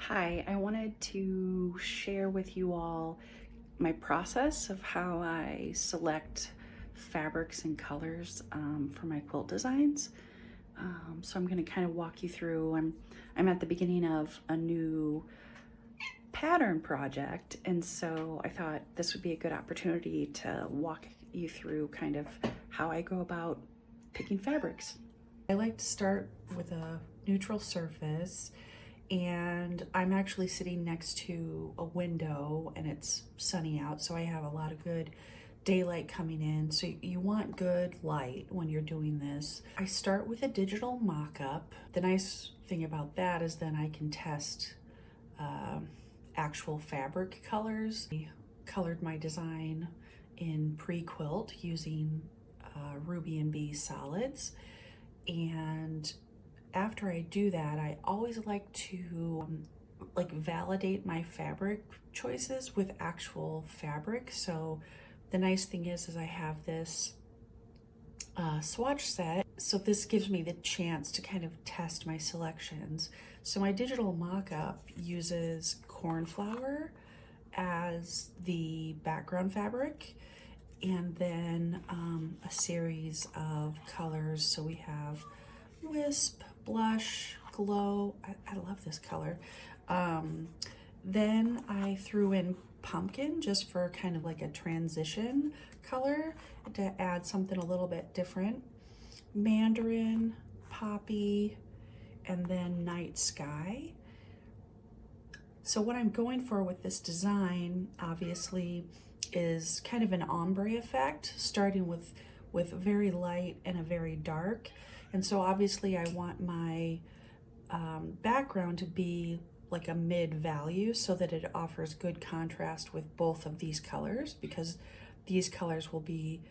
Hi, I wanted to share with you all my process of how I select fabrics and colors for my quilt designs. So I'm going to kind of walk you through. I'm at the beginning of a new pattern project, and so I thought this would be a good opportunity to walk you through kind of how I go about picking fabrics. I like to start with a neutral surface, and I'm actually sitting next to a window and it's sunny out, so I have a lot of good daylight coming in. So you want good light when you're doing this. I start with a digital mock-up. The nice thing about that is then I can test actual fabric colors. I colored my design in pre-quilt using Ruby and Bee solids, and after I do that, I always like to validate my fabric choices with actual fabric. So the nice thing is I have this swatch set. So this gives me the chance to kind of test my selections. So my digital mock-up uses cornflower as the background fabric, and then a series of colors. So we have Wisp, Blush, Glow. I love this color. Then I threw in Pumpkin just for kind of like a transition color to add something a little bit different. Mandarin, Poppy, and then Night Sky. So what I'm going for with this design, obviously, is kind of an ombre effect, starting with very light and a very dark. And so obviously I want my background to be like a mid value so that it offers good contrast with both of these colors, because these colors will be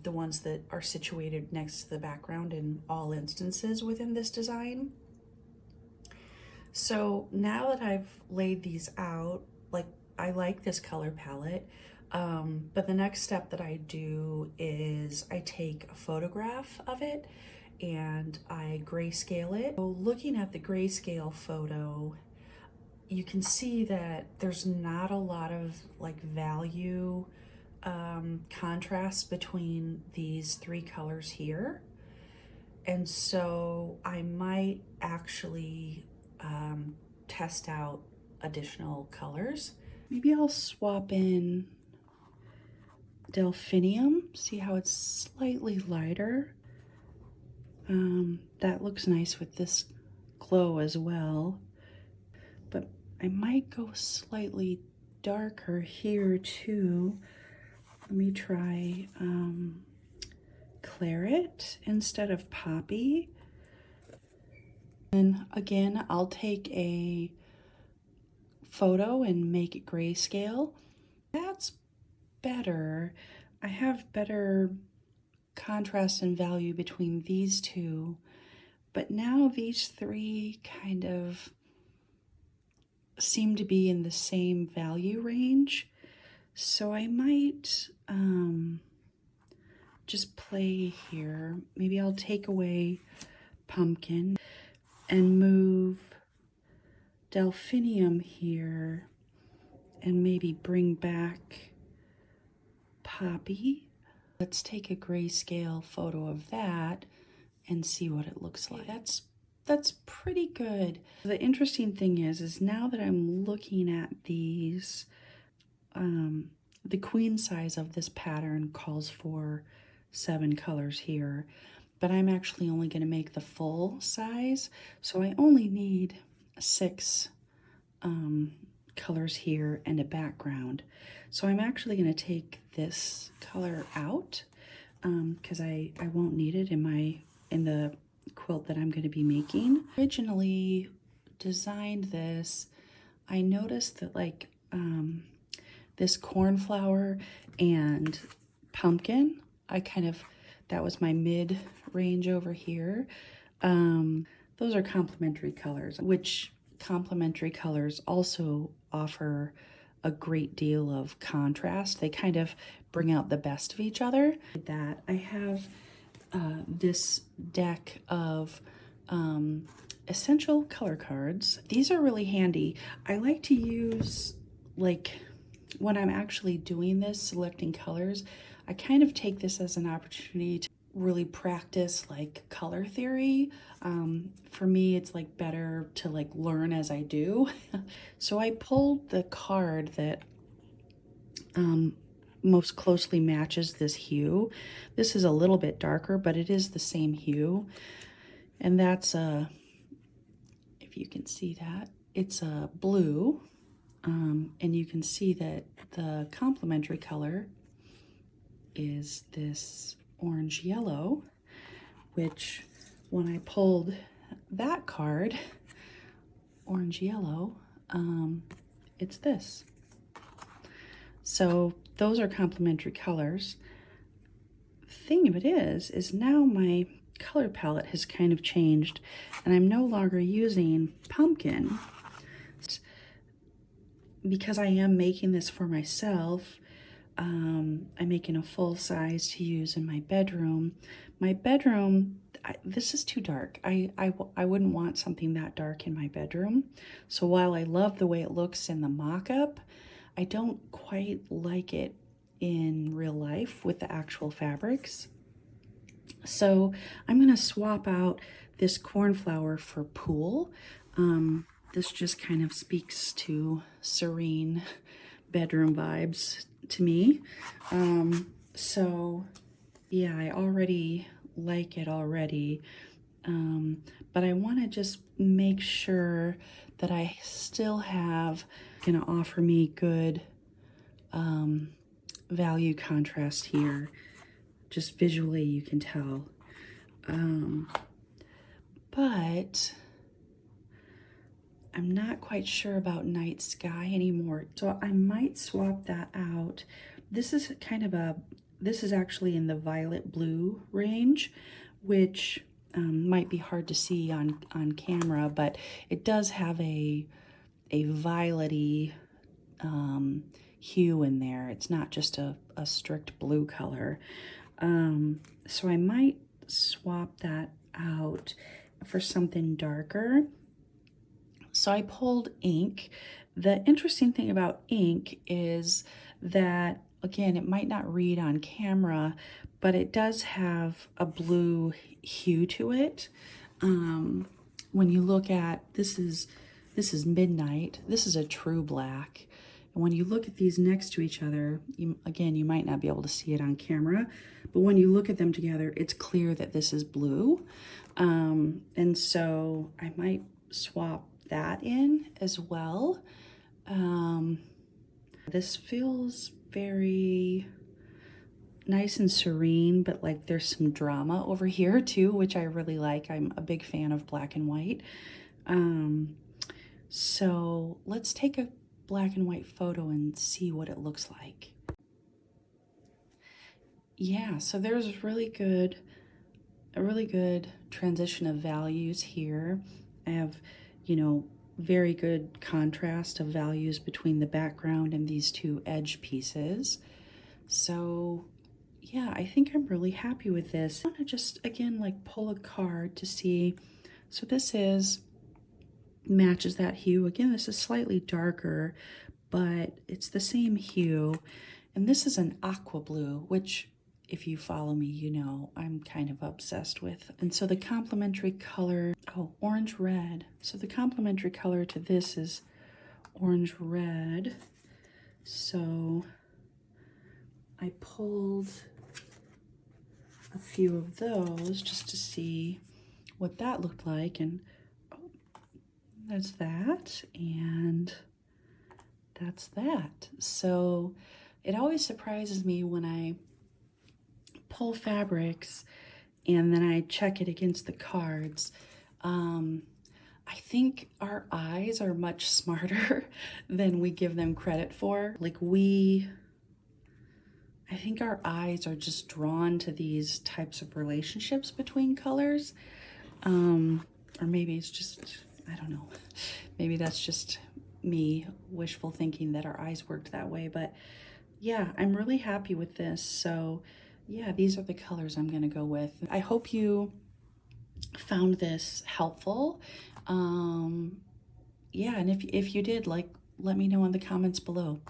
the ones that are situated next to the background in all instances within this design. So now that I've laid these out, I like this color palette, but the next step that I do is I take a photograph of it and I grayscale it. So looking at the grayscale photo, you can see that there's not a lot of value contrast between these three colors here. And so I might actually test out additional colors. Maybe I'll swap in Delphinium, see how it's slightly lighter. That looks nice with this glow as well, but I might go slightly darker here too. Let me try Claret instead of Poppy. And again, I'll take a photo and make it grayscale. That's better. I have better contrast and value between these two, but now these three kind of seem to be in the same value range. So I might just play here. Maybe I'll take away Pumpkin and move Delphinium here and maybe bring back Poppy. Let's take a grayscale photo of that and see what it looks like. That's pretty good. The interesting thing is now that I'm looking at these, the queen size of this pattern calls for 7 colors here, but I'm actually only going to make the full size, so I only need 6 colors here and a background. So I'm actually going to take this color out because I won't need it in the quilt that I'm going to be making. Originally designed this, I noticed that this cornflower and pumpkin, that was my mid range over here. Those are complementary colors, which complementary colors also offer a great deal of contrast. They kind of bring out the best of each other. That I have this deck of essential color cards. These are really handy. I like to use, like, when I'm actually doing this, selecting colors, I kind of take this as an opportunity to really practice like color theory. For me, it's like better to like learn as I do. So I pulled the card that most closely matches this hue. This is a little bit darker, but it is the same hue. And that's if you can see that, it's a blue. And you can see that the complementary color is this orange yellow, which when I pulled that card, orange yellow, it's this. So those are complementary colors. Thing of it is now my color palette has kind of changed and I'm no longer using pumpkin because I am making this for myself. I'm making a full size to use in my bedroom. My bedroom, this is too dark. I wouldn't want something that dark in my bedroom. So while I love the way it looks in the mock-up, I don't quite like it in real life with the actual fabrics. So I'm gonna swap out this cornflower for pool. This just kind of speaks to serene bedroom vibes to me. So yeah, I already like it already. But I want to just make sure that I still have gonna offer me good value contrast here. Just visually you can tell. But I'm not quite sure about night sky anymore, so I might swap that out. This is kind of this is actually in the violet blue range, which might be hard to see on camera, but it does have a violet-y hue in there. It's not just a strict blue color. So I might swap that out for something darker. So I pulled ink. The interesting thing about ink is that, again, it might not read on camera, but it does have a blue hue to it. When you look at, this is midnight. This is a true black. And when you look at these next to each other, again, you might not be able to see it on camera, but when you look at them together, it's clear that this is blue. And so I might swap that in as well. This feels very nice and serene, but like there's some drama over here too, which I really like. I'm a big fan of black and white. So let's take a black and white photo and see what it looks like. Yeah, so there's a really good transition of values here. I have, you know, very good contrast of values between the background and these two edge pieces. So yeah, I think I'm really happy with this. I want to just, again, like pull a card to see. So this matches that hue. Again, this is slightly darker, but it's the same hue. And this is an aqua blue, which if you follow me, you know I'm kind of obsessed with. And so the complementary color, oh, orange red. So the complementary color to this is orange red. So I pulled a few of those just to see what that looked like. And oh, that's that, and that's that. So it always surprises me when I pull fabrics and then I check it against the cards. I think our eyes are much smarter than we give them credit for. Like I think our eyes are just drawn to these types of relationships between colors. Or maybe it's just, I don't know, maybe that's just me wishful thinking that our eyes worked that way. But yeah, I'm really happy with this. So yeah, these are the colors I'm gonna go with. I hope you found this helpful. Yeah, and if you did, like, let me know in the comments below.